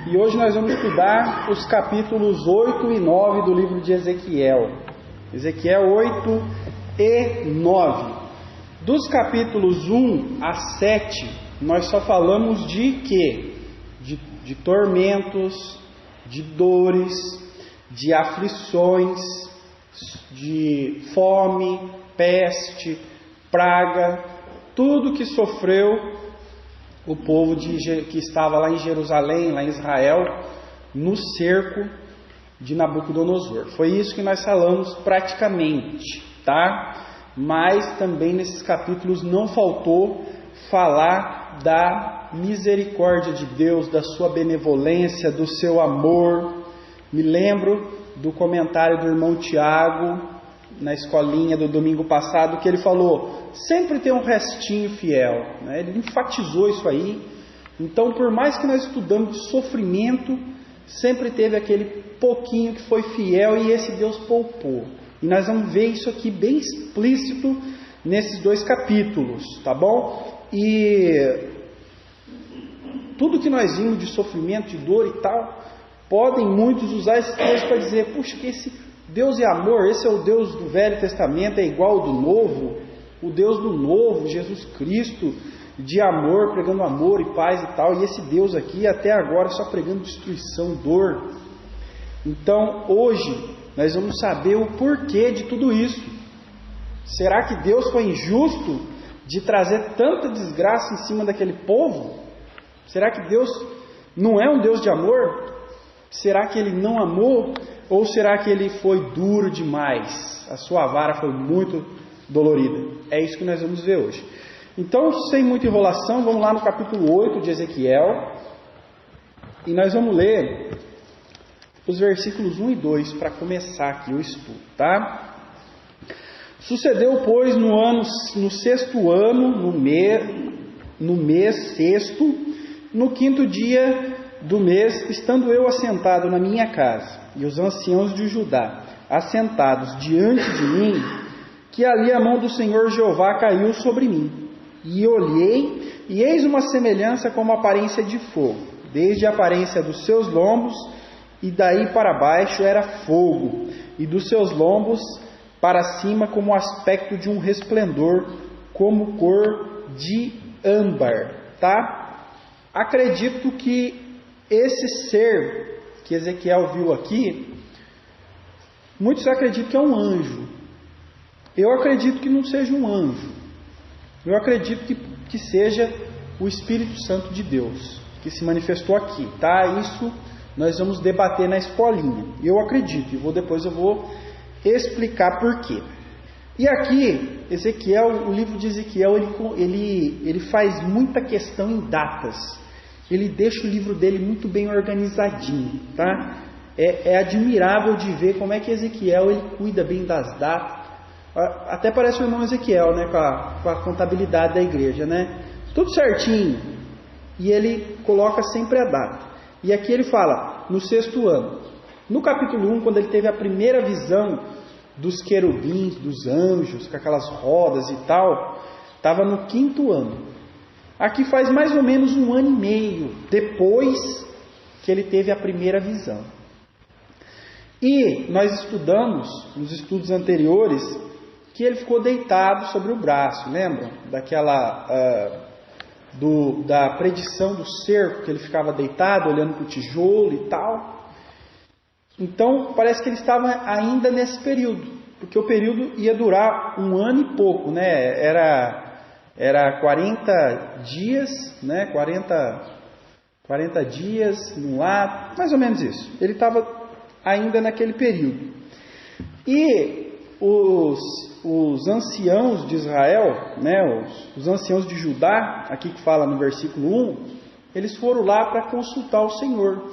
E hoje nós vamos estudar os capítulos 8 e 9 do livro de Ezequiel. Ezequiel 8 e 9. Dos capítulos 1 a 7, nós só falamos de quê? De tormentos, de dores, de aflições, de fome, peste, praga, tudo que sofreu o povo que estava lá em Jerusalém, lá em Israel, no cerco de Nabucodonosor. Foi isso que nós falamos praticamente, tá? Mas também nesses capítulos não faltou falar da misericórdia de Deus, da sua benevolência, do seu amor. Me lembro do comentário do irmão Tiago na escolinha do domingo passado, que ele falou: sempre tem um restinho fiel, né? Ele enfatizou isso aí. Então, por mais que nós estudamos de sofrimento, sempre teve aquele pouquinho que foi fiel e esse Deus poupou. E nós vamos ver isso aqui bem explícito nesses dois capítulos, tá bom? E tudo que nós vimos de sofrimento, de dor e tal, podem muitos usar esse texto para dizer: puxa, que esse Deus é amor, esse é o Deus do Velho Testamento, é igual ao do Novo. O Deus do Novo, Jesus Cristo, de amor, pregando amor e paz e tal, e esse Deus aqui até agora só pregando destruição, dor. Então hoje nós vamos saber o porquê de tudo isso. Será que Deus foi injusto de trazer tanta desgraça em cima daquele povo? Será que Deus não é um Deus de amor? Será que Ele não amou? Ou será que Ele foi duro demais? A sua vara foi muito dolorida. É isso que nós vamos ver hoje. Então, sem muita enrolação, vamos lá no capítulo 8 de Ezequiel. E nós vamos ler os versículos 1 e 2 para começar aqui o estudo, tá? Sucedeu, pois, no sexto ano, no mês sexto, no quinto dia do mês, estando eu assentado na minha casa, e os anciãos de Judá assentados diante de mim, que ali a mão do Senhor Jeová caiu sobre mim. E olhei, e eis uma semelhança como aparência de fogo, desde a aparência dos seus lombos, e daí para baixo era fogo, e dos seus lombos para cima como o aspecto de um resplendor, como cor de âmbar, tá? Acredito que esse ser que Ezequiel viu aqui, muitos acreditam que é um anjo. Eu acredito que não seja um anjo. Eu acredito que seja o Espírito Santo de Deus que se manifestou aqui, tá? Isso nós vamos debater na escolinha. Eu acredito, e depois eu vou explicar por quê. E aqui, Ezequiel, o livro de Ezequiel, ele faz muita questão em datas. Ele deixa o livro dele muito bem organizadinho, tá? É admirável de ver como é que Ezequiel ele cuida bem das datas. Até parece o irmão Ezequiel, né? Com a contabilidade da igreja, né? Tudo certinho. E ele coloca sempre a data. E aqui ele fala, no sexto ano. No capítulo 1, quando ele teve a primeira visão dos querubins, dos anjos, com aquelas rodas e tal, estava no quinto ano. Aqui faz mais ou menos 1 ano e meio depois que ele teve a primeira visão. E nós estudamos, nos estudos anteriores, que ele ficou deitado sobre o braço, lembram? Da predição do cerco, que ele ficava deitado, olhando para o tijolo e tal. Então, parece que ele estava ainda nesse período, porque o período ia durar 1 ano e pouco, né? Era 40 dias, né? 40 dias no lar, mais ou menos isso. Ele estava ainda naquele período. E os anciãos de Israel, né? Os anciãos de Judá, aqui que fala no versículo 1, eles foram lá para consultar o Senhor.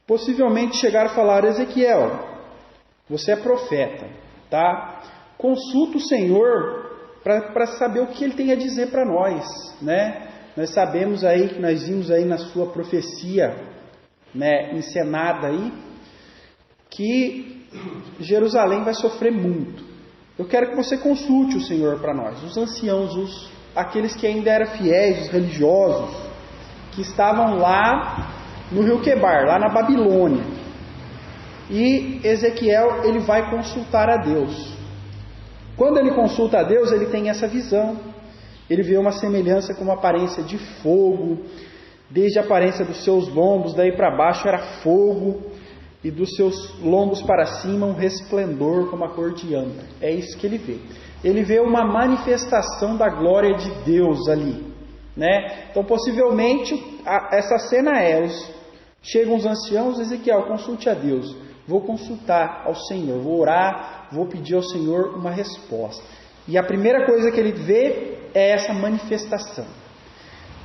Possivelmente chegaram a falar: Ezequiel, você é profeta, tá? Consulta o Senhor para saber o que Ele tem a dizer para nós, né? Nós sabemos aí, que nós vimos aí na sua profecia, né, encenada aí, que Jerusalém vai sofrer muito. Eu quero que você consulte o Senhor para nós, os anciãos, aqueles que ainda eram fiéis, os religiosos, que estavam lá no rio Quebar, lá na Babilônia. E Ezequiel, ele vai consultar a Deus. Quando ele consulta a Deus, ele tem essa visão. Ele vê uma semelhança com uma aparência de fogo, desde a aparência dos seus lombos, daí para baixo era fogo, e dos seus lombos para cima um resplendor como a cor de âmbar. É isso que ele vê. Ele vê uma manifestação da glória de Deus ali, né? Então possivelmente essa cena chegam os anciãos, Ezequiel, consulte a Deus. Vou consultar ao Senhor, vou orar, vou pedir ao Senhor uma resposta. E a primeira coisa que ele vê é essa manifestação.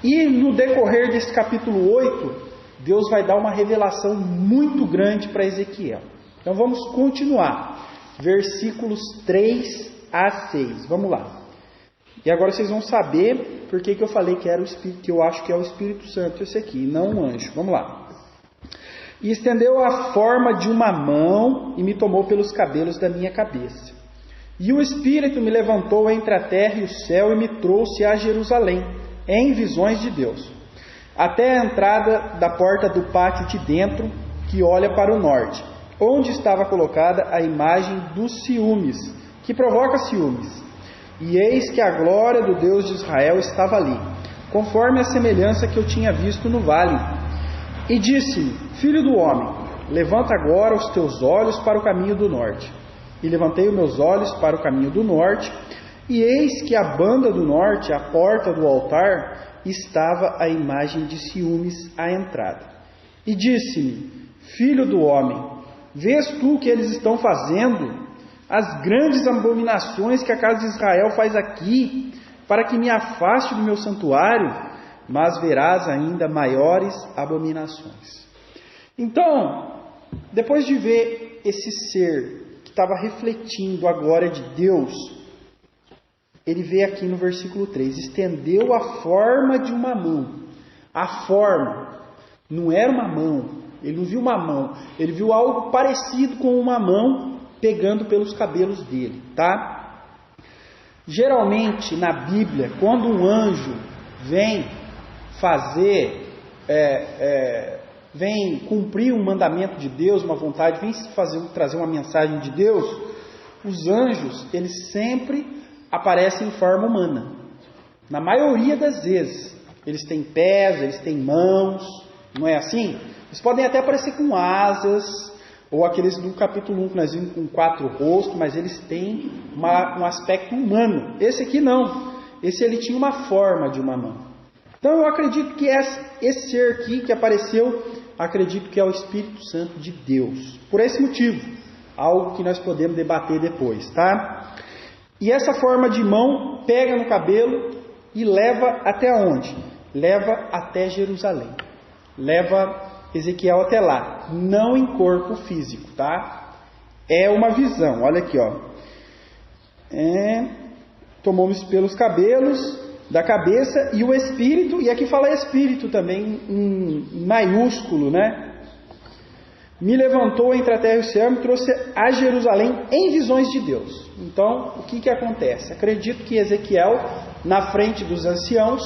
E no decorrer desse capítulo 8, Deus vai dar uma revelação muito grande para Ezequiel. Então vamos continuar. Versículos 3 a 6. Vamos lá. E agora vocês vão saber por que eu falei que era o Espírito, que eu acho que é o Espírito Santo esse aqui, não um anjo. Vamos lá. E estendeu a forma de uma mão e me tomou pelos cabelos da minha cabeça. E o Espírito me levantou entre a terra e o céu e me trouxe a Jerusalém, em visões de Deus, até a entrada da porta do pátio de dentro, que olha para o norte, onde estava colocada a imagem dos ciúmes, que provoca ciúmes. E eis que a glória do Deus de Israel estava ali, conforme a semelhança que eu tinha visto no vale. E disse-me: filho do homem, levanta agora os teus olhos para o caminho do norte. E levantei os meus olhos para o caminho do norte, e eis que a banda do norte, a porta do altar, estava a imagem de ciúmes à entrada. E disse-me: filho do homem, vês tu o que eles estão fazendo? As grandes abominações que a casa de Israel faz aqui, para que me afaste do meu santuário, mas verás ainda maiores abominações. Então, depois de ver esse ser que estava refletindo a glória de Deus, ele vê aqui no versículo 3, estendeu a forma de uma mão. A forma, não era uma mão, ele não viu uma mão, ele viu algo parecido com uma mão pegando pelos cabelos dele, tá? Geralmente na Bíblia, quando um anjo vem vem cumprir um mandamento de Deus, uma vontade, vem trazer uma mensagem de Deus, os anjos, eles sempre aparecem em forma humana. Na maioria das vezes, eles têm pés, eles têm mãos, não é assim? Eles podem até aparecer com asas, ou aqueles do capítulo 1 que nós vimos com 4 rostos, mas eles têm um aspecto humano. Esse aqui não. Esse ele tinha uma forma de uma mão. Então eu acredito que esse ser aqui que apareceu, acredito que é o Espírito Santo de Deus. Por esse motivo, algo que nós podemos debater depois, tá? E essa forma de mão pega no cabelo e leva até onde? Leva até Jerusalém. Leva Ezequiel até lá. Não em corpo físico, tá? É uma visão. Olha aqui, ó. Tomou-me pelos cabelos da cabeça e o Espírito, e aqui fala Espírito também em maiúsculo, né? Me levantou entre a terra e o céu e me trouxe a Jerusalém em visões de Deus. Então, o que acontece? Acredito que Ezequiel, na frente dos anciãos,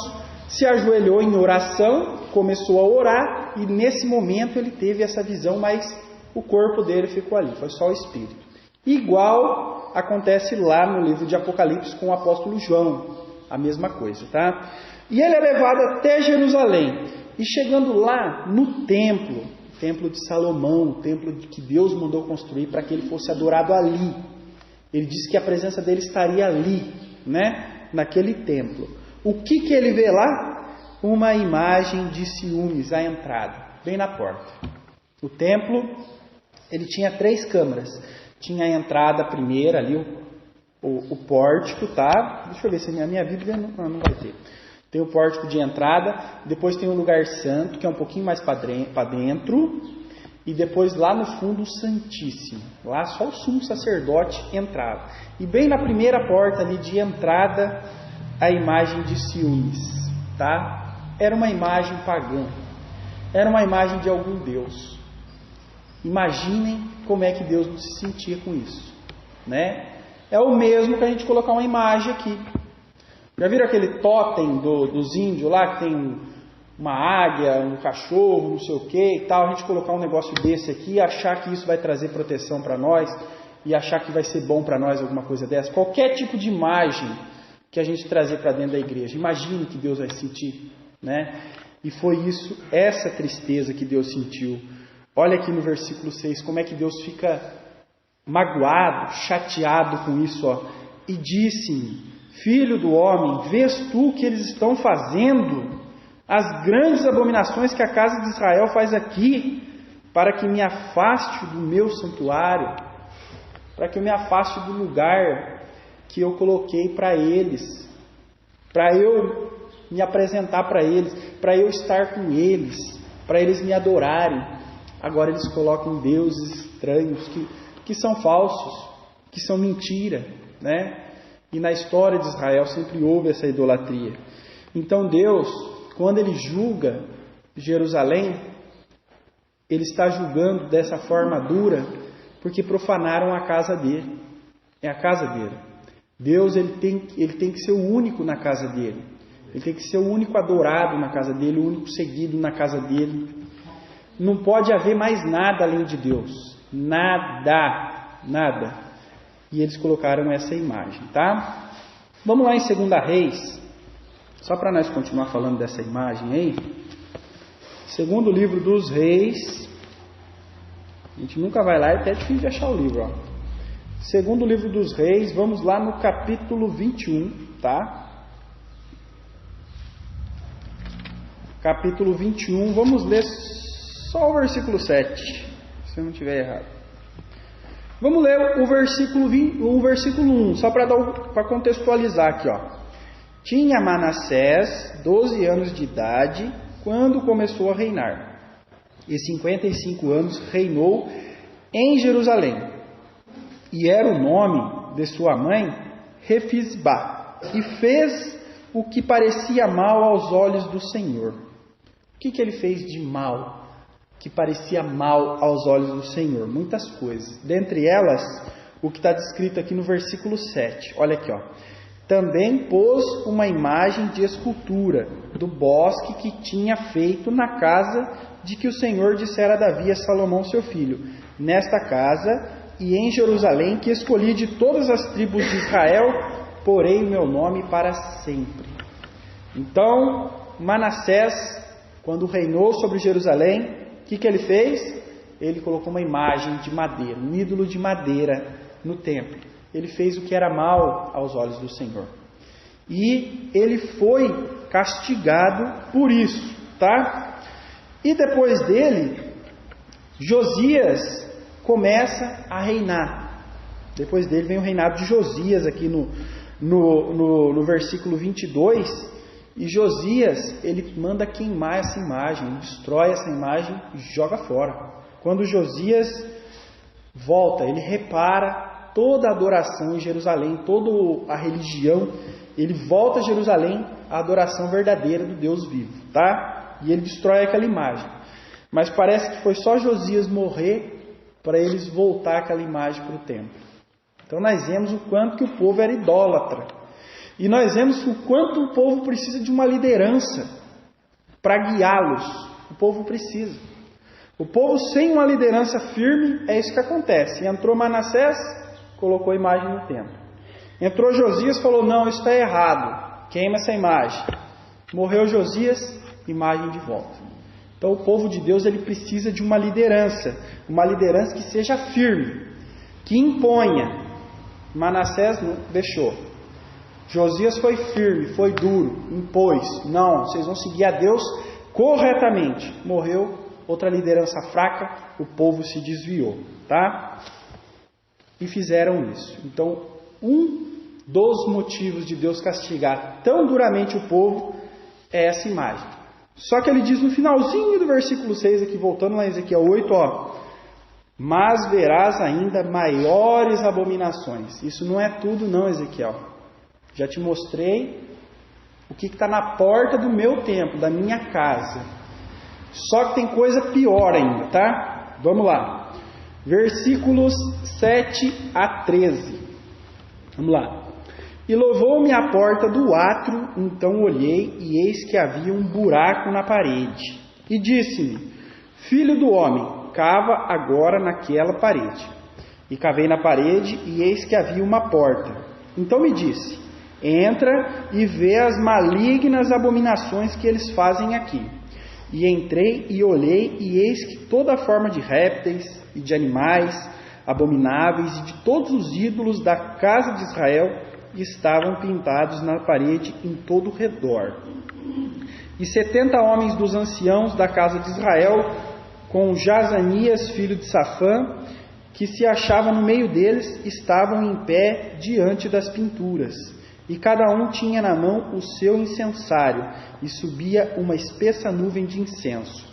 se ajoelhou em oração, começou a orar, e nesse momento ele teve essa visão, mas o corpo dele ficou ali, foi só o Espírito. Igual acontece lá no livro de Apocalipse com o apóstolo João, a mesma coisa, tá? E ele é levado até Jerusalém, e chegando lá no templo, o templo de Salomão, o templo que Deus mandou construir para que ele fosse adorado ali. Ele disse que a presença dele estaria ali, né? Naquele templo. O que ele vê lá? Uma imagem de ciúmes à entrada, bem na porta. O templo, ele tinha 3 câmaras. Tinha a entrada primeira ali, o pórtico, tá? Deixa eu ver se a minha Bíblia não vai ter. Tem o pórtico de entrada, depois tem o lugar santo, que é um pouquinho mais para dentro, e depois lá no fundo o Santíssimo. Lá só o sumo sacerdote entrava. E bem na primeira porta ali de entrada, a imagem de ciúmes, tá? Era uma imagem pagã. Era uma imagem de algum Deus. Imaginem como é que Deus não se sentia com isso, né? É o mesmo que a gente colocar uma imagem aqui. Já viram aquele totem dos índios lá, que tem uma águia, um cachorro, não sei o que e tal, a gente colocar um negócio desse aqui e achar que isso vai trazer proteção para nós e achar que vai ser bom para nós alguma coisa dessa. Qualquer tipo de imagem que a gente trazer para dentro da igreja, imagine que Deus vai sentir, né? E foi isso, essa tristeza que Deus sentiu. Olha aqui no versículo 6, como é que Deus fica magoado, chateado com isso, ó. E disse-me: filho do homem, vês tu o que eles estão fazendo? As grandes abominações que a casa de Israel faz aqui, para que me afaste do meu santuário, para que eu me afaste do lugar que eu coloquei para eles, para eu me apresentar para eles, para eu estar com eles, para eles me adorarem. Agora eles colocam deuses estranhos que são falsos, que são mentira, né? E na história de Israel sempre houve essa idolatria. Então Deus, quando Ele julga Jerusalém, Ele está julgando dessa forma dura, porque profanaram a casa dele. É a casa dele. Deus ele tem que ser o único na casa dele. Ele tem que ser o único adorado na casa dele, o único seguido na casa dele. Não pode haver mais nada além de Deus. Nada. Nada. E eles colocaram essa imagem, tá? Vamos lá em 2 Reis, só para nós continuar falando dessa imagem aí. Segundo livro dos Reis, a gente nunca vai lá, é até difícil de achar o livro, ó. Segundo livro dos Reis, vamos lá no capítulo 21, tá? Capítulo 21, vamos ler só o versículo 7, se eu não estiver errado. Vamos ler o versículo 1, só para contextualizar aqui, ó. Tinha Manassés 12 anos de idade quando começou a reinar, e 55 anos reinou em Jerusalém. E era o nome de sua mãe Refisbá, e fez o que parecia mal aos olhos do Senhor. O que ele fez de mal? Que parecia mal aos olhos do Senhor? Muitas coisas. Dentre elas, o que está descrito aqui no versículo 7. Olha aqui, ó. Também pôs uma imagem de escultura do bosque que tinha feito na casa de que o Senhor dissera a Davi a Salomão seu filho: nesta casa e em Jerusalém, que escolhi de todas as tribos de Israel, porei o meu nome para sempre. Então, Manassés, quando reinou sobre Jerusalém, o que ele fez? Ele colocou uma imagem de madeira, um ídolo de madeira no templo. Ele fez o que era mal aos olhos do Senhor. E ele foi castigado por isso, tá? E depois dele, Josias começa a reinar. Depois dele vem o reinado de Josias aqui no versículo 22. E Josias, ele manda queimar essa imagem, destrói essa imagem e joga fora. Quando Josias volta, ele repara toda a adoração em Jerusalém, toda a religião, ele volta a Jerusalém, a adoração verdadeira do Deus vivo, tá? E ele destrói aquela imagem. Mas parece que foi só Josias morrer para eles voltar aquela imagem para o templo. Então nós vemos o quanto que o povo era idólatra. E nós vemos o quanto o povo precisa de uma liderança para guiá-los. O povo precisa. O povo sem uma liderança firme, é isso que acontece. Entrou Manassés, colocou a imagem no templo. Entrou Josias, falou: não, isso está errado, queima essa imagem. Morreu Josias, imagem de volta. Então o povo de Deus ele precisa de uma liderança que seja firme, que imponha. Manassés não deixou. Josias foi firme, foi duro, impôs: não, vocês vão seguir a Deus corretamente. Morreu, outra liderança fraca, o povo se desviou, tá? E fizeram isso. Então, um dos motivos de Deus castigar tão duramente o povo é essa imagem. Só que ele diz no finalzinho do versículo 6, aqui voltando lá em Ezequiel 8, ó: mas verás ainda maiores abominações. Isso não é tudo não, Ezequiel. Já te mostrei o que está na porta do meu templo, da minha casa. Só que tem coisa pior ainda, tá? Vamos lá. Versículos 7 a 13. Vamos lá. E louvou-me a porta do átrio, então olhei, e eis que havia um buraco na parede. E disse-me: Filho do homem, cava agora naquela parede. E cavei na parede, e eis que havia uma porta. Então me disse: Entra e vê as malignas abominações que eles fazem aqui. E entrei e olhei, e eis que toda forma de répteis e de animais abomináveis e de todos os ídolos da casa de Israel estavam pintados na parede em todo o redor. E 70 homens dos anciãos da casa de Israel, com Jazanias, filho de Safã, que se achava no meio deles, estavam em pé diante das pinturas. E cada um tinha na mão o seu incensário, e subia uma espessa nuvem de incenso.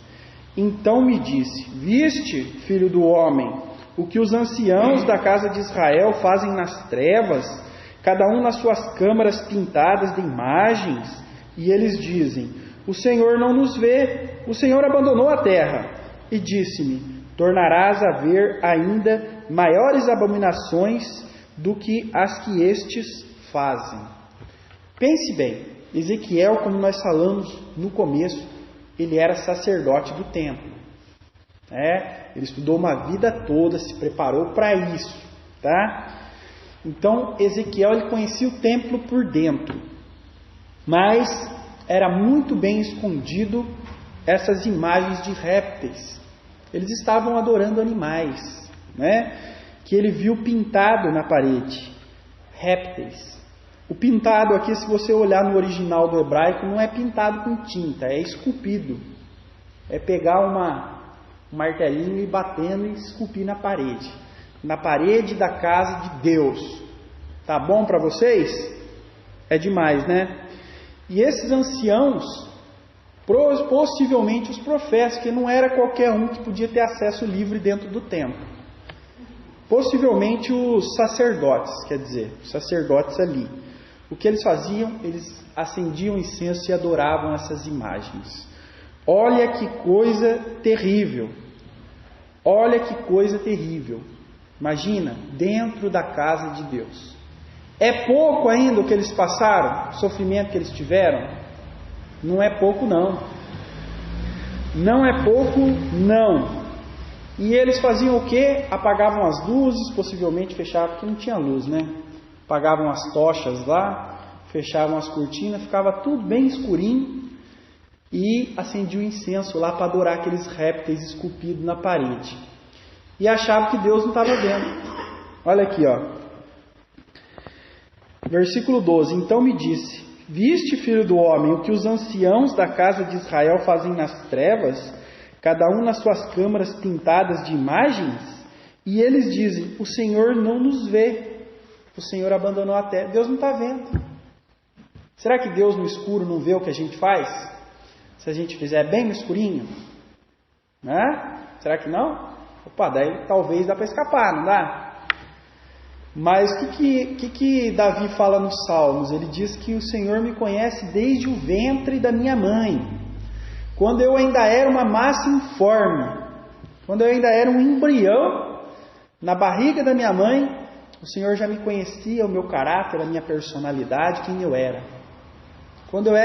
Então me disse: Viste, filho do homem, o que os anciãos da casa de Israel fazem nas trevas, cada um nas suas câmaras pintadas de imagens? E eles dizem: O Senhor não nos vê, o Senhor abandonou a terra. E disse-me: Tornarás a ver ainda maiores abominações do que as que estes fazem. Pense bem, Ezequiel, como nós falamos no começo, ele era sacerdote do templo. Ele estudou uma vida toda, se preparou para isso, tá? Então, Ezequiel, ele conhecia o templo por dentro, mas era muito bem escondido essas imagens de répteis. Eles estavam adorando animais, que ele viu pintado na parede, répteis. O pintado aqui, se você olhar no original do hebraico, não é pintado com tinta, é esculpido. É pegar um martelinho e batendo e esculpir na parede da casa de Deus. Tá bom para vocês? É demais, né? E esses anciãos, possivelmente os profetas, que não era qualquer um que podia ter acesso livre dentro do templo. Possivelmente os sacerdotes, os sacerdotes ali. O que eles faziam? Eles acendiam incenso e adoravam essas imagens. Olha que coisa terrível! Olha que coisa terrível! Imagina, dentro da casa de Deus. É pouco ainda o que eles passaram? O sofrimento que eles tiveram? Não é pouco, não. Não é pouco, não. E eles faziam o quê? Apagavam as luzes, possivelmente fechavam, porque não tinha luz, Apagavam as tochas lá, fechavam as cortinas, ficava tudo bem escurinho e acendiam incenso lá para adorar aqueles répteis esculpidos na parede. E achavam que Deus não estava vendo. Olha aqui, Versículo 12. Então me disse: Viste, filho do homem, o que os anciãos da casa de Israel fazem nas trevas, cada um nas suas câmaras pintadas de imagens? E eles dizem: O Senhor não nos vê. O Senhor abandonou a terra. Deus não está vendo. Será que Deus no escuro não vê o que a gente faz? Se a gente fizer bem no escurinho? Será que não? Daí talvez dá para escapar, não dá? Mas o que Davi fala nos Salmos? Ele diz que o Senhor me conhece desde o ventre da minha mãe. Quando eu ainda era uma massa informe. Quando eu ainda era um embrião na barriga da minha mãe, o Senhor já me conhecia, o meu caráter, a minha personalidade, quem eu era. Quando eu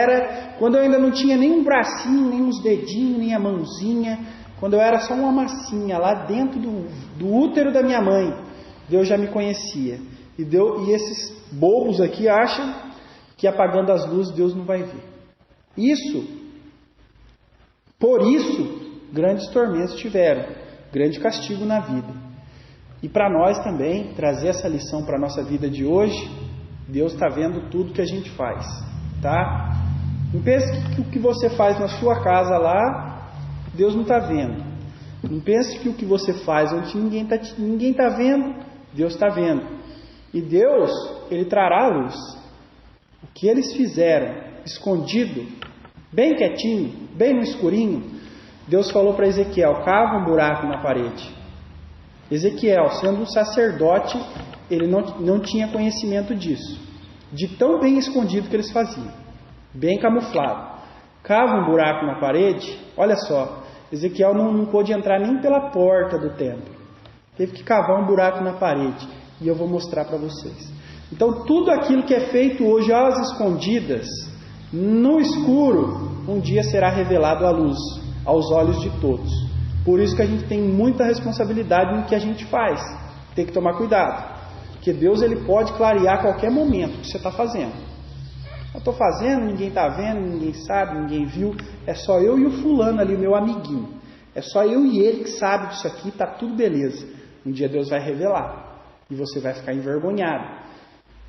ainda não tinha nem um bracinho, nem uns dedinhos, nem a mãozinha, quando eu era só uma massinha lá dentro do útero da minha mãe, Deus já me conhecia. E esses bobos aqui acham que apagando as luzes Deus não vai ver. Por isso, grandes tormentos tiveram, grande castigo na vida. E para nós também, trazer essa lição para a nossa vida de hoje, Deus está vendo tudo que a gente faz, tá? Não pense que o que você faz na sua casa lá, Deus não está vendo. Não pense que o que você faz onde ninguém está vendo, Deus está vendo. E Deus, Ele trará a luz. O que eles fizeram, escondido, bem quietinho, bem no escurinho, Deus falou para Ezequiel: cava um buraco na parede. Ezequiel, sendo um sacerdote, ele não tinha conhecimento disso, de tão bem escondido que eles faziam, bem camuflado. Cava um buraco na parede. Olha só, Ezequiel não pôde entrar nem pela porta do templo, teve que cavar um buraco na parede, e eu vou mostrar para vocês. Então, tudo aquilo que é feito hoje às escondidas, no escuro, um dia será revelado à luz, aos olhos de todos. Por isso que a gente tem muita responsabilidade no que a gente faz. Tem que tomar cuidado, porque Deus ele pode clarear a qualquer momento o que você está fazendo. Eu estou fazendo, ninguém está vendo, ninguém sabe, ninguém viu. É só eu e o fulano ali, o meu amiguinho. É só eu e ele que sabe disso aqui, está tudo beleza. Um dia Deus vai revelar e você vai ficar envergonhado.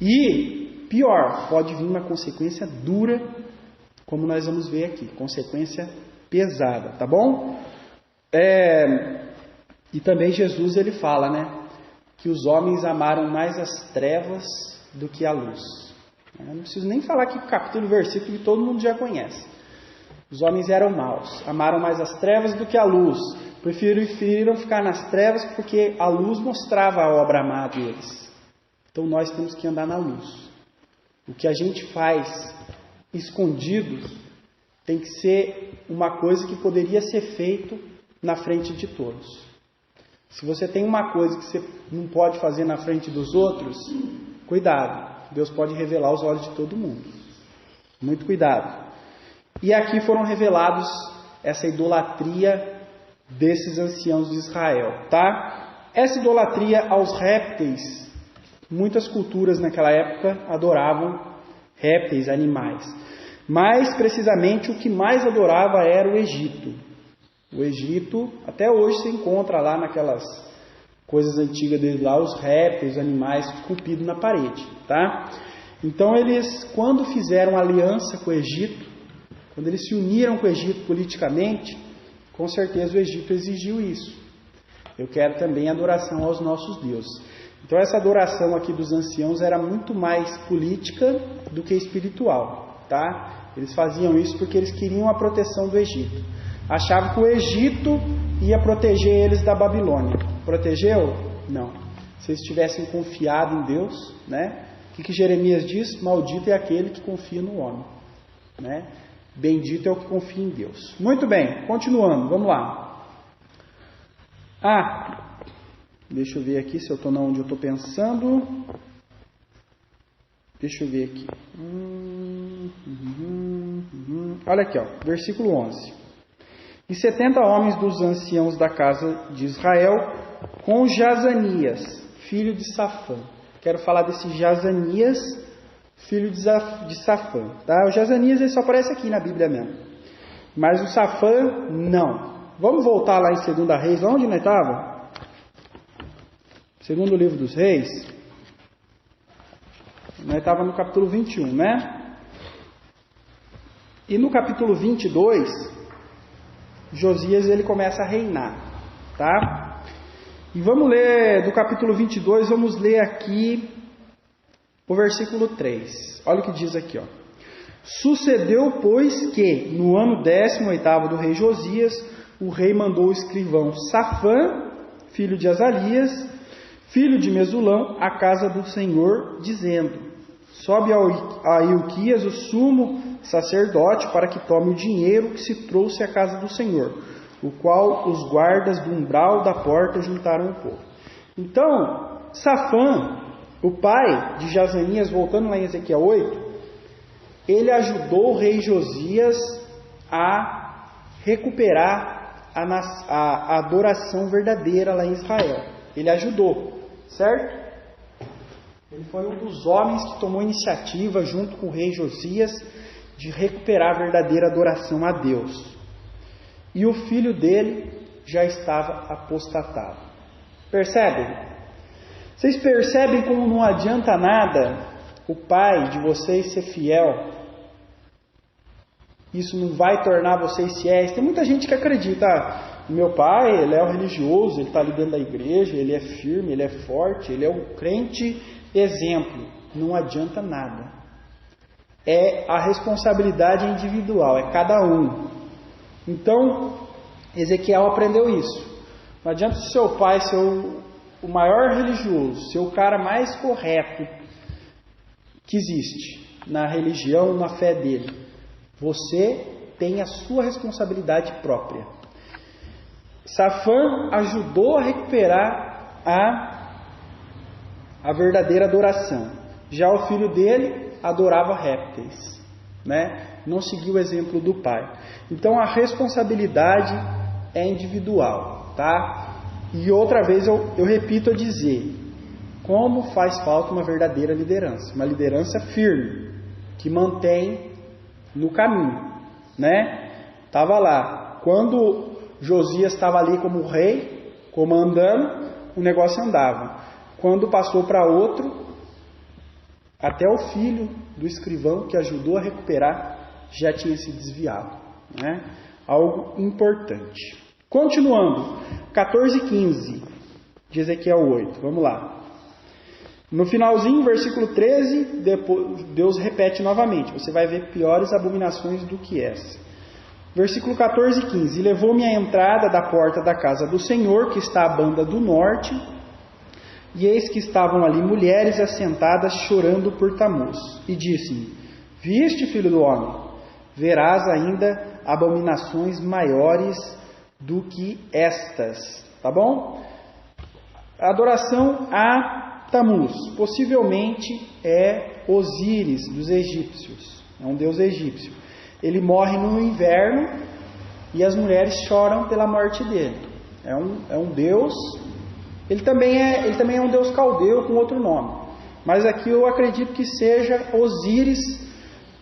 E, pior, pode vir uma consequência dura, como nós vamos ver aqui. Consequência pesada, tá bom? E também Jesus ele fala, né? Que os homens amaram mais as trevas do que a luz. Eu não preciso nem falar aqui o capítulo e versículo que todo mundo já conhece. Os homens eram maus, amaram mais as trevas do que a luz. Preferiram ficar nas trevas porque a luz mostrava a obra má deles. Então nós temos que andar na luz. O que a gente faz escondido tem que ser uma coisa que poderia ser feito na frente de todos. Se você tem uma coisa que você não pode fazer na frente dos outros, cuidado. Deus pode revelar os olhos de todo mundo. Muito cuidado. E aqui foram revelados essa idolatria desses anciãos de Israel, tá? Essa idolatria aos répteis, muitas culturas naquela época adoravam répteis, animais. Mas, precisamente, o que mais adorava era o Egito. O Egito, até hoje se encontra lá naquelas coisas antigas deles lá, os répteis, os animais esculpidos na parede, tá? Então eles, quando fizeram aliança com o Egito, quando eles se uniram com o Egito politicamente, com certeza o Egito exigiu isso. Eu quero também adoração aos nossos deuses. Então essa adoração aqui dos anciãos era muito mais política do que espiritual, tá? Eles faziam isso porque eles queriam a proteção do Egito. Achavam que o Egito ia proteger eles da Babilônia. Protegeu? Não. Se eles tivessem confiado em Deus, né? O que Jeremias diz? Maldito é aquele que confia no homem, né? Bendito é o que confia em Deus. Muito bem, continuando, vamos lá. Deixa eu ver aqui se eu estou onde eu estou pensando. Deixa eu ver aqui. Olha aqui, ó, versículo 11. E 70 homens dos anciãos da casa de Israel, com Jazanias, filho de Safã. Quero falar desse Jazanias, filho de Safã. Tá? O Jazanias ele só aparece aqui na Bíblia mesmo. Mas o Safã, não. Vamos voltar lá em 2 Reis, onde nós estávamos? Segundo livro dos Reis. Nós estávamos no capítulo 21, né? E no capítulo 22, Josias ele começa a reinar, tá? E vamos ler do capítulo 22, vamos ler aqui o versículo 3. Olha o que diz aqui, ó. Sucedeu, pois, que no ano 18º do rei Josias, o rei mandou o escrivão Safã, filho de Azalias, filho de Mesulão, à casa do Senhor, dizendo: sobe a Ilquias, o sumo sacerdote, para que tome o dinheiro que se trouxe à casa do Senhor, o qual os guardas do umbral da porta juntaram o povo. Então, Safã, o pai de Jazanias, voltando lá em Ezequiel 8, ele ajudou o rei Josias a recuperar a adoração verdadeira lá em Israel. Ele ajudou, certo? Ele foi um dos homens que tomou iniciativa, junto com o rei Josias, de recuperar a verdadeira adoração a Deus. E o filho dele já estava apostatado. Percebem? Vocês percebem como não adianta nada o pai de vocês ser fiel? Isso não vai tornar vocês fiéis. Tem muita gente que acredita: meu pai, ele é o religioso, ele está ali dentro da igreja, ele é firme, ele é forte, ele é um crente exemplo. Não adianta nada. É a responsabilidade individual, é cada um. Então, Ezequiel aprendeu isso. Não adianta o seu pai ser o maior religioso, ser o cara mais correto que existe na religião, na fé dele. Você tem a sua responsabilidade própria. Safã ajudou a recuperar a verdadeira adoração. Já o filho dele adorava répteis, né? Não seguiu o exemplo do pai. Então a responsabilidade é individual, tá? E outra vez eu repito a dizer, como faz falta uma verdadeira liderança, uma liderança firme, que mantém no caminho, né? Estava lá, quando Josias estava ali como rei, comandando, o negócio andava. Quando passou para outro, até o filho do escrivão que ajudou a recuperar já tinha se desviado, né? Algo importante. Continuando, 14:15 de Ezequiel 8, vamos lá. No finalzinho, versículo 13, Deus repete novamente, você vai ver piores abominações do que essa. Versículo 14:15, e levou-me à entrada da porta da casa do Senhor, que está à banda do norte, e eis que estavam ali mulheres assentadas chorando por Tamuz, e disse-me, viste, filho do homem, verás ainda abominações maiores do que estas, tá bom? A adoração a Tamuz, possivelmente é Osíris dos egípcios, é um deus egípcio. Ele morre no inverno e as mulheres choram pela morte dele. É um deus, ele também é um deus caldeu com outro nome, mas aqui eu acredito que seja Osíris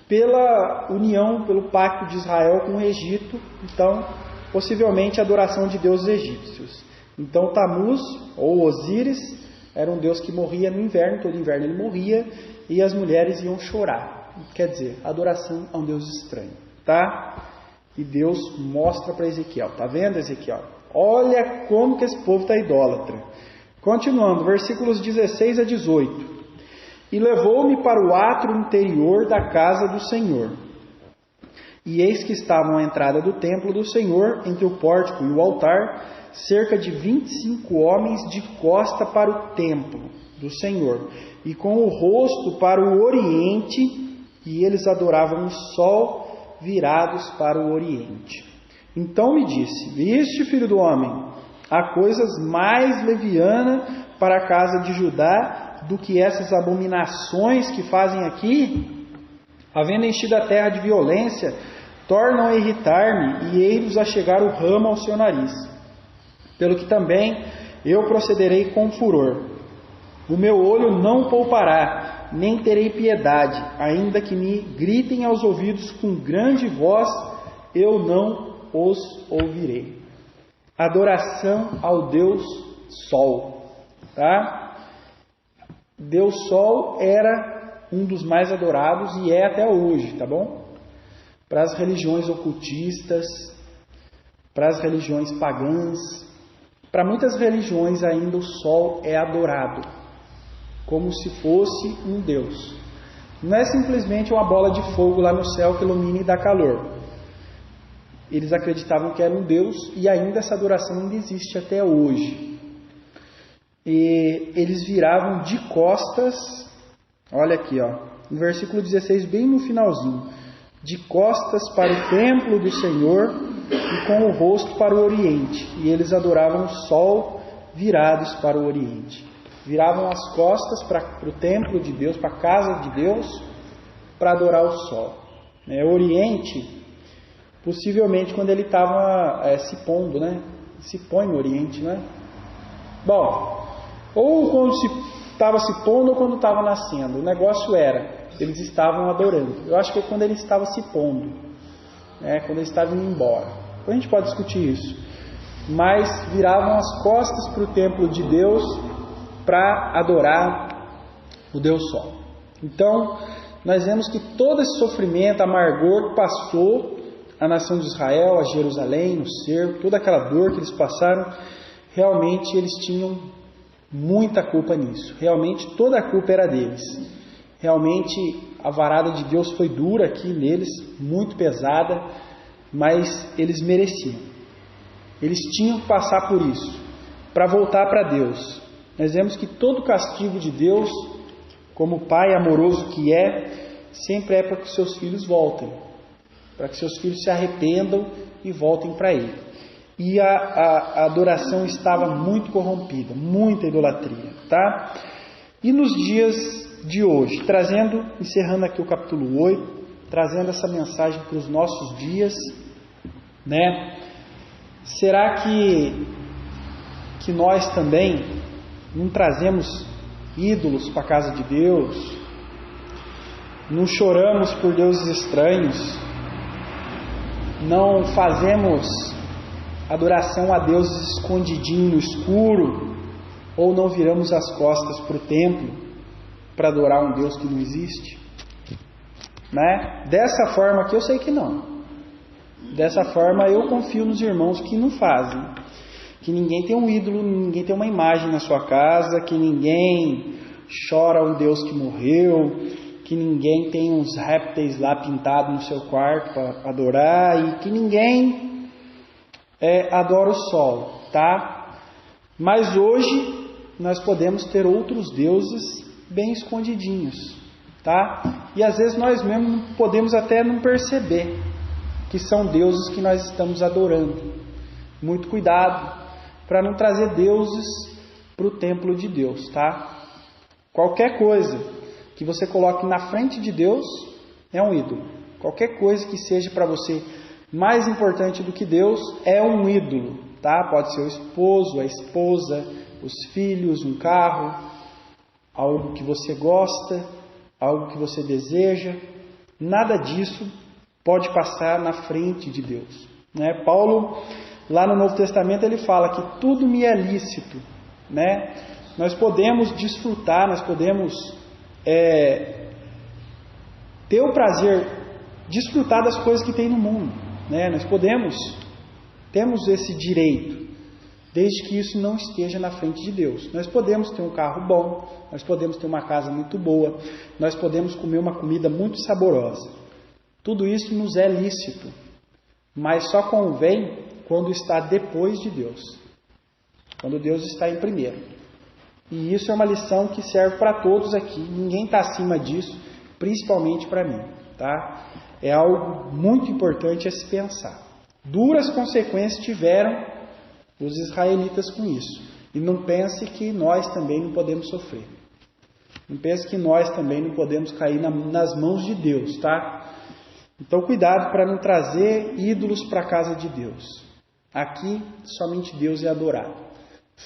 pela união, pelo pacto de Israel com o Egito, então possivelmente a adoração de deuses egípcios. Então Tamuz ou Osíris era um deus que morria no inverno, todo inverno ele morria, e as mulheres iam chorar. Quer dizer, adoração a um deus estranho, tá? E Deus mostra para Ezequiel, tá vendo, Ezequiel? Olha como que esse povo está idólatra. Continuando, versículos 16 a 18. E levou-me para o átrio interior da casa do Senhor. E eis que estavam à entrada do templo do Senhor, entre o pórtico e o altar, cerca de 25 homens de costa para o templo do Senhor, e com o rosto para o oriente, e eles adoravam o sol virados para o oriente. Então me disse, viste, filho do homem, há coisas mais levianas para a casa de Judá do que essas abominações que fazem aqui? Havendo enchido a terra de violência, tornam a irritar-me e ei-los a chegar o ramo ao seu nariz. Pelo que também eu procederei com furor. O meu olho não poupará, nem terei piedade, ainda que me gritem aos ouvidos com grande voz, eu não os ouvirei. Adoração ao Deus Sol, tá? Deus Sol era um dos mais adorados e é até hoje, tá bom? Para as religiões ocultistas, para as religiões pagãs, para muitas religiões ainda o Sol é adorado, como se fosse um Deus. Não é simplesmente uma bola de fogo lá no céu que ilumina e dá calor. Eles acreditavam que era um Deus e ainda essa adoração ainda existe até hoje. E eles viravam de costas, olha aqui, ó, no versículo 16, bem no finalzinho, de costas para o templo do Senhor e com o rosto para o oriente. E eles adoravam o sol virados para o oriente. Viravam as costas para o templo de Deus, para a casa de Deus, para adorar o sol. O oriente, possivelmente quando ele estava se pondo, né? Se põe no oriente, né? Bom, ou quando se estava se pondo ou quando estava nascendo. O negócio era, eles estavam adorando. Eu acho que é quando ele estava se pondo, né? Quando ele estava indo embora. A gente pode discutir isso. Mas viravam as costas para o templo de Deus para adorar o Deus Sol. Então, nós vemos que todo esse sofrimento, amargor que passou a nação de Israel, a Jerusalém, no cerco, toda aquela dor que eles passaram, realmente eles tinham muita culpa nisso. Realmente toda a culpa era deles. Realmente a varada de Deus foi dura aqui neles, muito pesada, mas eles mereciam. Eles tinham que passar por isso, para voltar para Deus. Nós vemos que todo castigo de Deus, como Pai amoroso que é, sempre é para que seus filhos voltem, para que seus filhos se arrependam e voltem para Ele. E a adoração estava muito corrompida, muita idolatria, tá? E nos dias de hoje, encerrando aqui o capítulo 8, trazendo essa mensagem para os nossos dias, né? Será que nós também não trazemos ídolos para a casa de Deus? Não choramos por deuses estranhos? Não fazemos adoração a deuses escondidinho no escuro? Ou não viramos as costas para o templo para adorar um Deus que não existe? Né? Dessa forma aqui eu sei que não. Dessa forma eu confio nos irmãos que não fazem. Que ninguém tem um ídolo, ninguém tem uma imagem na sua casa, que ninguém chora um Deus que morreu, que ninguém tem uns répteis lá pintados no seu quarto para adorar, e que ninguém adora o sol, tá? Mas hoje nós podemos ter outros deuses bem escondidinhos, tá? E às vezes nós mesmos podemos até não perceber que são deuses que nós estamos adorando. Muito cuidado para não trazer deuses para o templo de Deus, tá? Qualquer coisa que você coloque na frente de Deus é um ídolo. Qualquer coisa que seja para você mais importante do que Deus é um ídolo, tá? Pode ser o esposo, a esposa, os filhos, um carro, algo que você gosta, algo que você deseja. Nada disso pode passar na frente de Deus, né? Paulo, lá no Novo Testamento, ele fala que tudo me é lícito, né? Nós podemos desfrutar, nós podemos ter o prazer, desfrutar das coisas que tem no mundo, né? Nós temos esse direito, desde que isso não esteja na frente de Deus. Nós podemos ter um carro bom, nós podemos ter uma casa muito boa, nós podemos comer uma comida muito saborosa. Tudo isso nos é lícito, mas só convém quando está depois de Deus, quando Deus está em primeiro. E isso é uma lição que serve para todos aqui, ninguém está acima disso, principalmente para mim, tá? É algo muito importante a se pensar. Duras consequências tiveram os israelitas com isso, e não pense que nós também não podemos sofrer, não pense que nós também não podemos cair nas mãos de Deus, tá? Então cuidado para não trazer ídolos para a casa de Deus. Aqui somente Deus é adorado.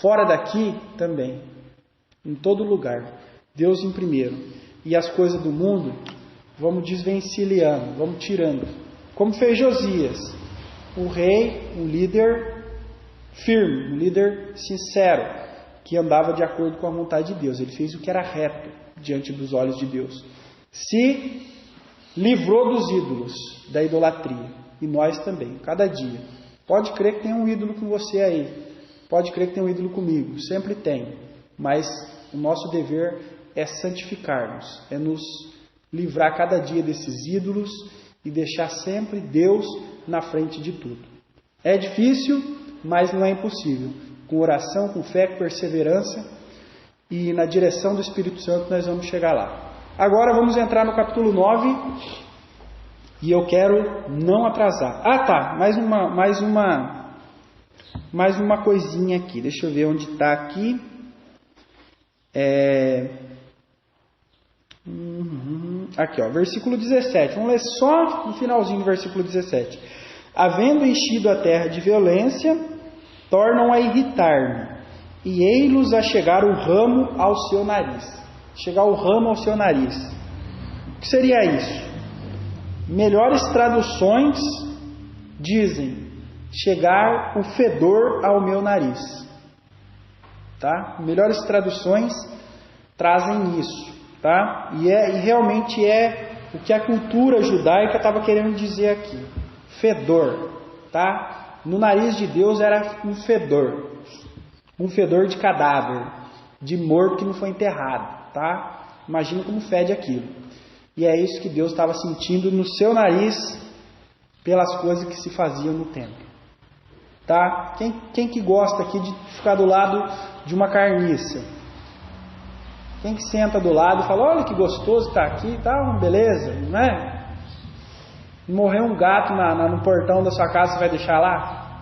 Fora daqui também. Em todo lugar. Deus em primeiro. E as coisas do mundo vamos desvencilhando, vamos tirando. Como fez Josias. O rei, um líder firme, um líder sincero, que andava de acordo com a vontade de Deus. Ele fez o que era reto diante dos olhos de Deus. Se livrou dos ídolos, da idolatria. E nós também, cada dia. Pode crer que tem um ídolo com você aí. Pode crer que tem um ídolo comigo. Sempre tem. Mas o nosso dever é santificar-nos. É nos livrar cada dia desses ídolos e deixar sempre Deus na frente de tudo. É difícil, mas não é impossível. Com oração, com fé, com perseverança e na direção do Espírito Santo nós vamos chegar lá. Agora vamos entrar no capítulo 9 e eu quero não atrasar. Ah, tá, mais uma coisinha aqui. Deixa eu ver onde está aqui. Aqui, ó, versículo 17. Vamos ler só no finalzinho do versículo 17. Havendo enchido a terra de violência, tornam a irritar-me, e ei-los a chegar o ramo ao seu nariz. Chegar o ramo ao seu nariz. O que seria isso? Melhores traduções dizem chegar o fedor ao meu nariz. Tá? Melhores traduções trazem isso, tá? E realmente é o que a cultura judaica estava querendo dizer aqui. Fedor, tá? No nariz de Deus era um fedor de cadáver, de morto que não foi enterrado, tá? Imagina como fede aquilo. E é isso que Deus estava sentindo no seu nariz pelas coisas que se faziam no templo. Tá? Quem que gosta aqui de ficar do lado de uma carniça? Quem que senta do lado e fala, olha que gostoso está aqui, tá, beleza, não é? Morrer um gato no portão da sua casa, você vai deixar lá?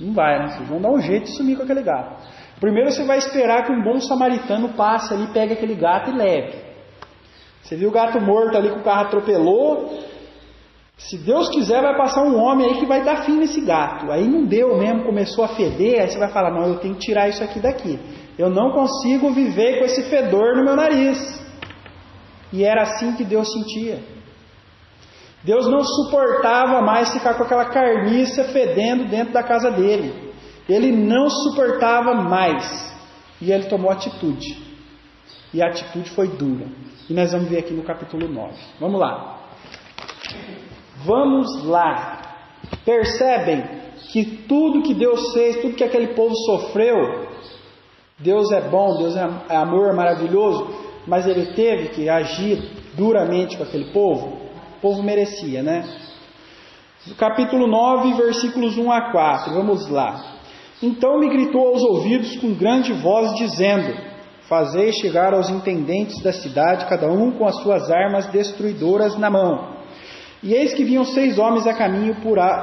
Não vai, né? Vocês vão dar um jeito de sumir com aquele gato. Primeiro você vai esperar que um bom samaritano passe ali, pegue aquele gato e leve. Você viu o gato morto ali que o carro atropelou? Se Deus quiser, vai passar um homem aí que vai dar fim nesse gato. Aí não deu mesmo, começou a feder, aí você vai falar, não, eu tenho que tirar isso aqui daqui. Eu não consigo viver com esse fedor no meu nariz. E era assim que Deus sentia. Deus não suportava mais ficar com aquela carniça fedendo dentro da casa dele. Ele não suportava mais. E ele tomou atitude. E a atitude foi dura. E nós vamos ver aqui no capítulo 9. Vamos lá. Vamos lá. Percebem que tudo que Deus fez, tudo que aquele povo sofreu, Deus é bom, Deus é amor, é maravilhoso, mas Ele teve que agir duramente com aquele povo. O povo merecia, né? Capítulo 9, versículos 1 a 4. Vamos lá. Então me gritou aos ouvidos com grande voz, dizendo: fazei chegar aos intendentes da cidade, cada um com as suas armas destruidoras na mão. E eis que vinham 6 homens a caminho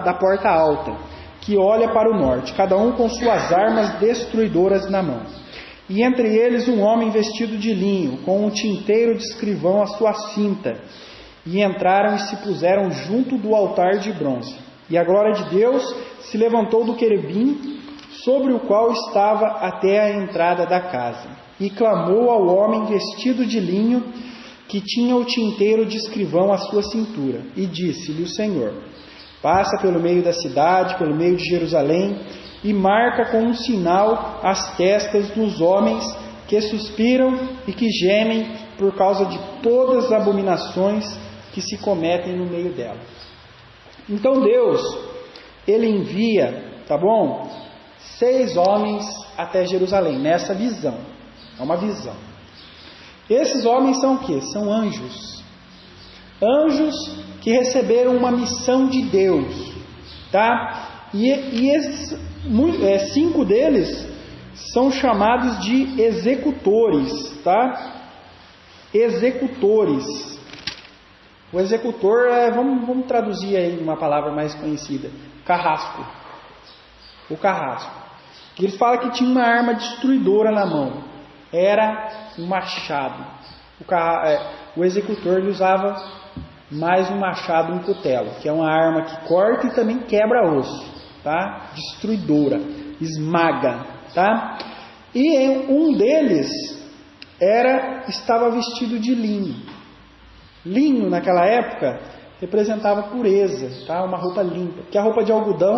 da porta alta, que olha para o norte, cada um com suas armas destruidoras na mão. E entre eles um homem vestido de linho, com um tinteiro de escrivão à sua cinta. E entraram e se puseram junto do altar de bronze. E a glória de Deus se levantou do querubim, sobre o qual estava até a entrada da casa. E clamou ao homem vestido de linho, que tinha o tinteiro de escrivão à sua cintura. E disse-lhe o Senhor: passa pelo meio da cidade, pelo meio de Jerusalém, e marca com um sinal as testas dos homens que suspiram e que gemem por causa de todas as abominações que se cometem no meio dela. Então Deus, Ele envia, tá bom? 6 homens até Jerusalém, nessa visão. É uma visão. Esses homens são o quê? São anjos. Anjos que receberam uma missão de Deus, tá? E esses 5 deles são chamados de executores, tá? Executores. O executor vamos traduzir aí uma palavra mais conhecida: carrasco. O carrasco. Ele fala que tinha uma arma destruidora na mão. Era um machado. O executor ele usava mais um machado, um cutelo, que é uma arma que corta e também quebra osso, tá? Destruidora, esmaga, tá? E um deles estava vestido de linho. Linho naquela época representava pureza, tá? Uma roupa limpa. Porque a roupa de algodão,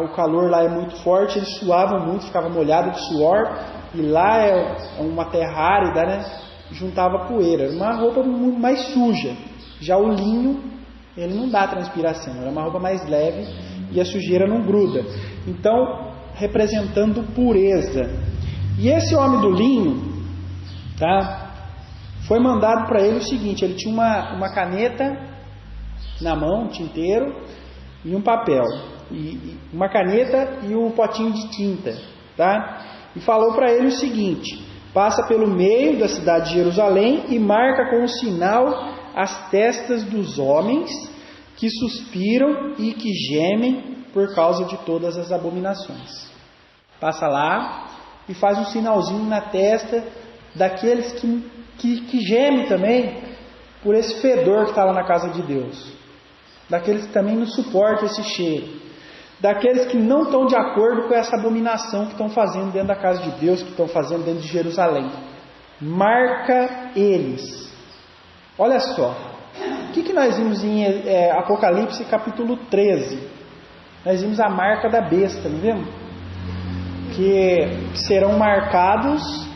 o calor lá é muito forte, eles suavam muito, ficava molhado de suor, e lá é uma terra árida, né? Juntava poeira, era uma roupa muito mais suja. Já o linho, ele não dá transpiração, era uma roupa mais leve e a sujeira não gruda. Então, representando pureza. E esse homem do linho, tá? Foi mandado para ele o seguinte: ele tinha uma caneta na mão, um tinteiro e um papel, e uma caneta e um potinho de tinta, tá? E falou para ele o seguinte: passa pelo meio da cidade de Jerusalém e marca com um sinal as testas dos homens que suspiram e que gemem por causa de todas as abominações. Passa lá e faz um sinalzinho na testa daqueles que gemem também por esse fedor que está lá na casa de Deus, daqueles que também não suportam esse cheiro, daqueles que não estão de acordo com essa abominação que estão fazendo dentro da casa de Deus, que estão fazendo dentro de Jerusalém. Marca eles. Olha só, o que nós vimos em Apocalipse capítulo 13? Nós vimos a marca da besta, não vemos? Que serão marcados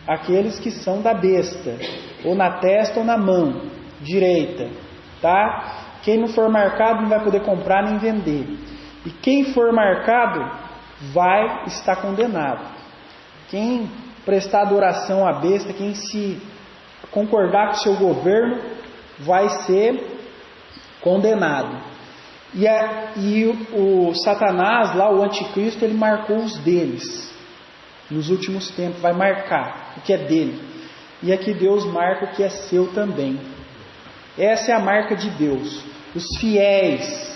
aqueles que são da besta, ou na testa ou na mão direita, tá? Quem não for marcado não vai poder comprar nem vender. E quem for marcado vai estar condenado. Quem prestar adoração à besta, quem se concordar com o seu governo, vai ser condenado. E o Satanás, lá o anticristo, ele marcou os deles. Nos últimos tempos vai marcar o que é dele. E aqui Deus marca o que é seu também. Essa é a marca de Deus. Os fiéis.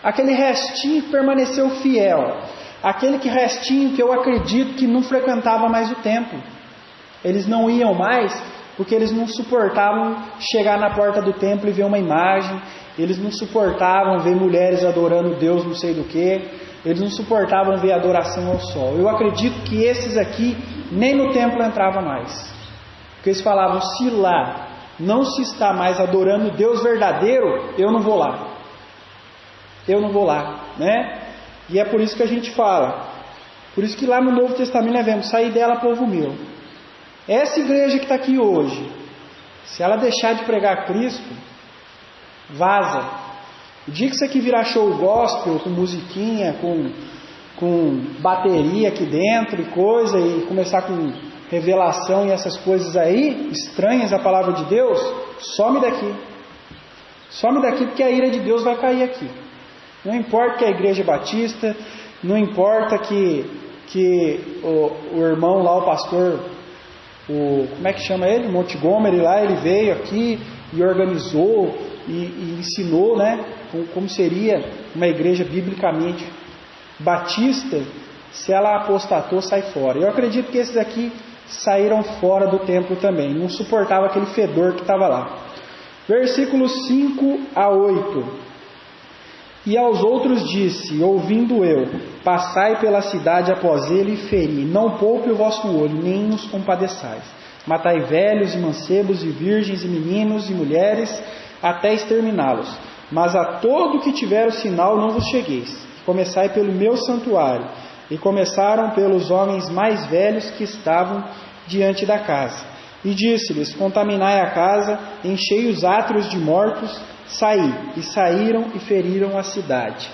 Aquele restinho que permaneceu fiel. Aquele restinho que eu acredito que não frequentava mais o templo. Eles não iam mais porque eles não suportavam chegar na porta do templo e ver uma imagem, eles não suportavam ver mulheres adorando Deus não sei do que, eles não suportavam ver adoração ao sol. Eu acredito que esses aqui nem no templo entravam mais, porque eles falavam: se lá não se está mais adorando Deus verdadeiro, eu não vou lá. Eu não vou lá, né? E é por isso que a gente fala, por isso que lá no Novo Testamento nós vemos: sair dela, povo meu. Essa igreja que está aqui hoje, se ela deixar de pregar Cristo, vaza. O dia que isso aqui virar show gospel, com musiquinha, com bateria aqui dentro e coisa, e começar com revelação e essas coisas aí, estranhas à palavra de Deus, some daqui. Some daqui, porque a ira de Deus vai cair aqui. Não importa que a igreja é batista, não importa que o irmão lá, o pastor, como é que chama ele? Montgomery lá, ele veio aqui e organizou e ensinou, né, como seria uma igreja biblicamente batista. Se ela apostatou, sai fora. Eu acredito que esses aqui saíram fora do templo também, não suportava aquele fedor que estava lá. Versículos 5 a 8. E aos outros disse, ouvindo eu: passai pela cidade após ele e feri, não poupe o vosso olho, nem os compadeçais. Matai velhos e mancebos e virgens e meninos e mulheres, até exterminá-los. Mas a todo que tiver o sinal não vos chegueis. Começai pelo meu santuário. E começaram pelos homens mais velhos que estavam diante da casa. E disse-lhes: contaminai a casa, enchei os átrios de mortos, saí. E saíram e feriram a cidade.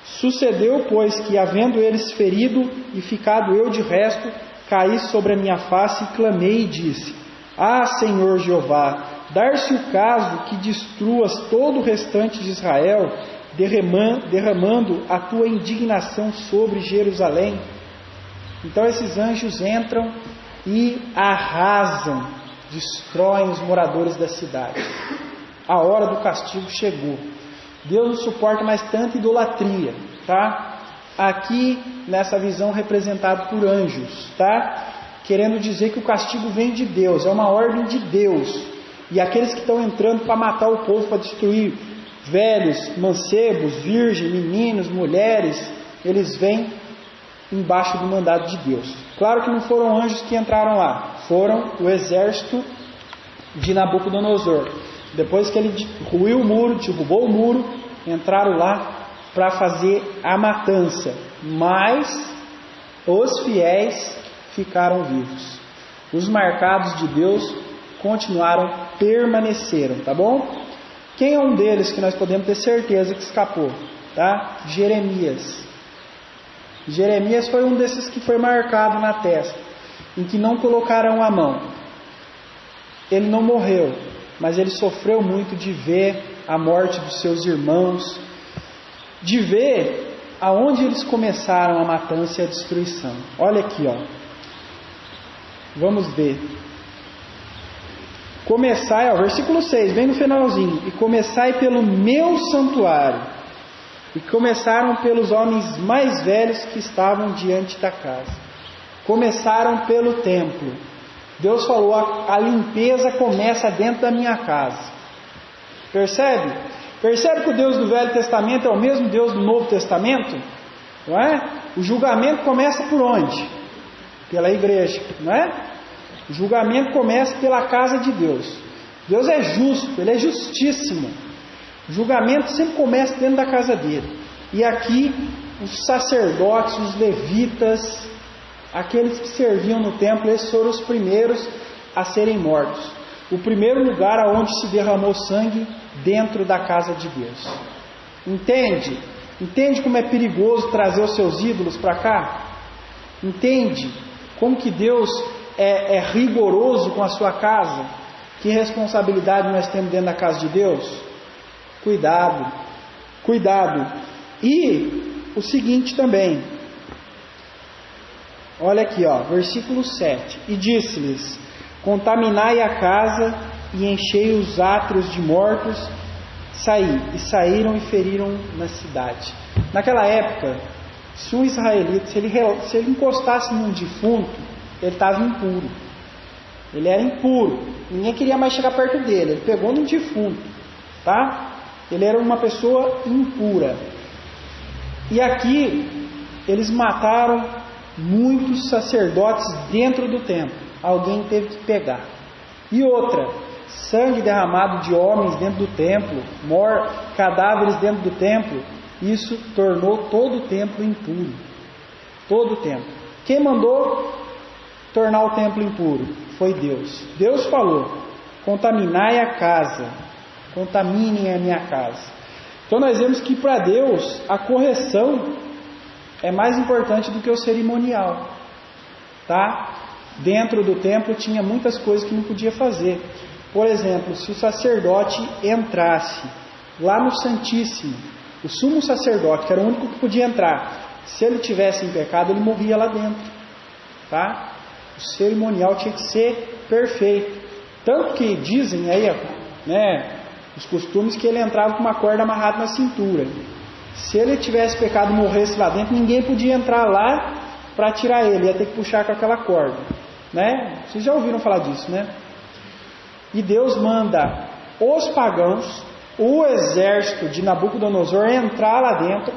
Sucedeu, pois, que, havendo eles ferido e ficado eu de resto, caí sobre a minha face e clamei e disse: ah, Senhor Jeová, dar-se o caso que destruas todo o restante de Israel, derramando a tua indignação sobre Jerusalém. Então esses anjos entram e arrasam, destroem os moradores da cidade. A hora do castigo chegou. Deus não suporta mais tanta idolatria, tá? Aqui nessa visão representado por anjos, tá? Querendo dizer que o castigo vem de Deus, é uma ordem de Deus. E aqueles que estão entrando para matar o povo, para destruir velhos, mancebos, virgens, meninos, mulheres, eles vêm embaixo do mandado de Deus. Claro que não foram anjos que entraram lá, foram o exército de Nabucodonosor. Depois que ele ruiu o muro, derrubou o muro, entraram lá para fazer a matança. Mas os fiéis ficaram vivos. Os marcados de Deus permaneceram, tá bom? Quem é um deles que nós podemos ter certeza que escapou? Tá? Jeremias. Jeremias foi um desses que foi marcado na testa, em que não colocaram a mão. Ele não morreu, mas ele sofreu muito de ver a morte dos seus irmãos, de ver aonde eles começaram a matança e a destruição. Olha aqui, ó. Vamos ver. Começai, ó, versículo 6, bem no finalzinho. E começai pelo meu santuário. E começaram pelos homens mais velhos que estavam diante da casa. Começaram pelo templo. Deus falou: a limpeza começa dentro da minha casa. Percebe? Percebe que o Deus do Velho Testamento é o mesmo Deus do Novo Testamento? Não é? O julgamento começa por onde? Pela igreja, não é? O julgamento começa pela casa de Deus. Deus é justo, Ele é justíssimo. O julgamento sempre começa dentro da casa dele. E aqui, os sacerdotes, os levitas, aqueles que serviam no templo, esses foram os primeiros a serem mortos. O primeiro lugar aonde se derramou sangue dentro da casa de Deus. Entende? Entende como é perigoso trazer os seus ídolos para cá? Entende como que Deus é rigoroso com a sua casa? Que responsabilidade nós temos dentro da casa de Deus? Cuidado, cuidado. E o seguinte também, olha aqui, ó, versículo 7. E disse-lhes: contaminai a casa e enchei os átrios de mortos, saí. E saíram e feriram na cidade. Naquela época, se um israelita, se ele encostasse num defunto, ele estava impuro. Ele era impuro. Ninguém queria mais chegar perto dele. Ele pegou num defunto, tá? Ele era uma pessoa impura. E aqui eles mataram muitos sacerdotes dentro do templo. Alguém teve que pegar. E outra, sangue derramado de homens dentro do templo, cadáveres dentro do templo, isso tornou todo o templo impuro. Todo o templo. Quem mandou tornar o templo impuro? Foi Deus. Deus falou: contaminai a casa, contaminem a minha casa. Então nós vemos que para Deus a correção é mais importante do que o cerimonial, tá? Dentro do templo tinha muitas coisas que não podia fazer. Por exemplo, se o sacerdote entrasse lá no Santíssimo, o sumo sacerdote, que era o único que podia entrar, se ele tivesse em pecado, ele morria lá dentro, tá? O cerimonial tinha que ser perfeito. Tanto que dizem aí, né, os costumes, que ele entrava com uma corda amarrada na cintura. Se ele tivesse pecado e morresse lá dentro, ninguém podia entrar lá para tirar ele, ia ter que puxar com aquela corda, né? Vocês já ouviram falar disso, né? E Deus manda os pagãos, o exército de Nabucodonosor entrar lá dentro.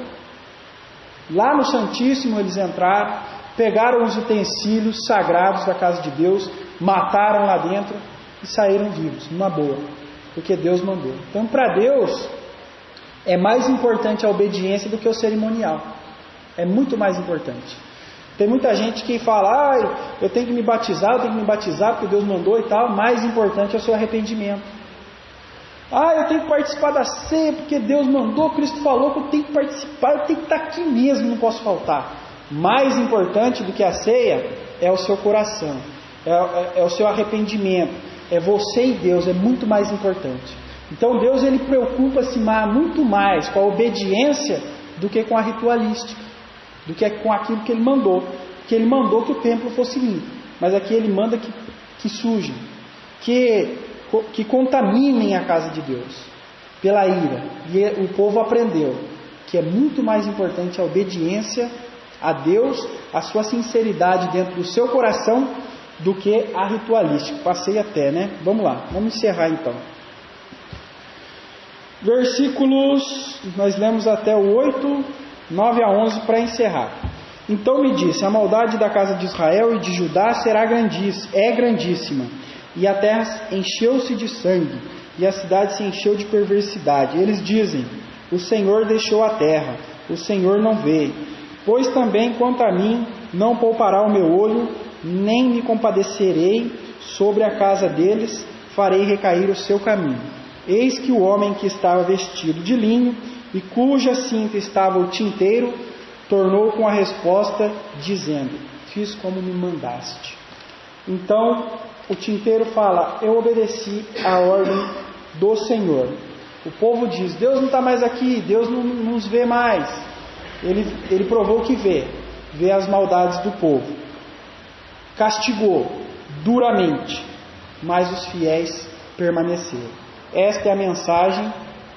Lá no Santíssimo eles entraram, pegaram os utensílios sagrados da casa de Deus, mataram lá dentro e saíram vivos, numa boa, porque Deus mandou. Então, para Deus é mais importante a obediência do que o cerimonial. É muito mais importante. Tem muita gente que fala: eu tenho que me batizar porque Deus mandou e tal. Mais importante é o seu arrependimento. Eu tenho que participar da ceia porque Deus mandou, Cristo falou que eu tenho que participar, eu tenho que estar aqui mesmo, não posso faltar. Mais importante do que a ceia é o seu coração, é o seu arrependimento, é você e Deus, é muito mais importante. Então Deus, ele preocupa-se muito mais com a obediência do que com a ritualística, do que com aquilo que ele mandou. Porque ele mandou que o templo fosse limpo, mas aqui ele manda que sujem, que contaminem a casa de Deus pela ira. E o povo aprendeu que é muito mais importante a obediência a Deus, a sua sinceridade dentro do seu coração, do que a ritualística. Passei até, né? Vamos lá, vamos encerrar então. Versículos, nós lemos até o 8, 9 a 11 para encerrar. Então me disse: a maldade da casa de Israel e de Judá será grandíssima, e a terra encheu-se de sangue, e a cidade se encheu de perversidade. Eles dizem: o Senhor deixou a terra, o Senhor não veio. Pois também quanto a mim, não poupará o meu olho, nem me compadecerei sobre a casa deles, farei recair o seu caminho. Eis que o homem que estava vestido de linho, e cuja cinta estava o tinteiro, tornou com a resposta, dizendo: fiz como me mandaste. Então o tinteiro fala: eu obedeci a ordem do Senhor. O povo diz: Deus não está mais aqui, Deus não nos vê mais. Ele provou que vê as maldades do povo, castigou duramente, mas os fiéis permaneceram. Esta é a mensagem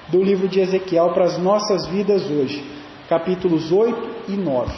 do livro de Ezequiel para as nossas vidas hoje, capítulos 8 e 9.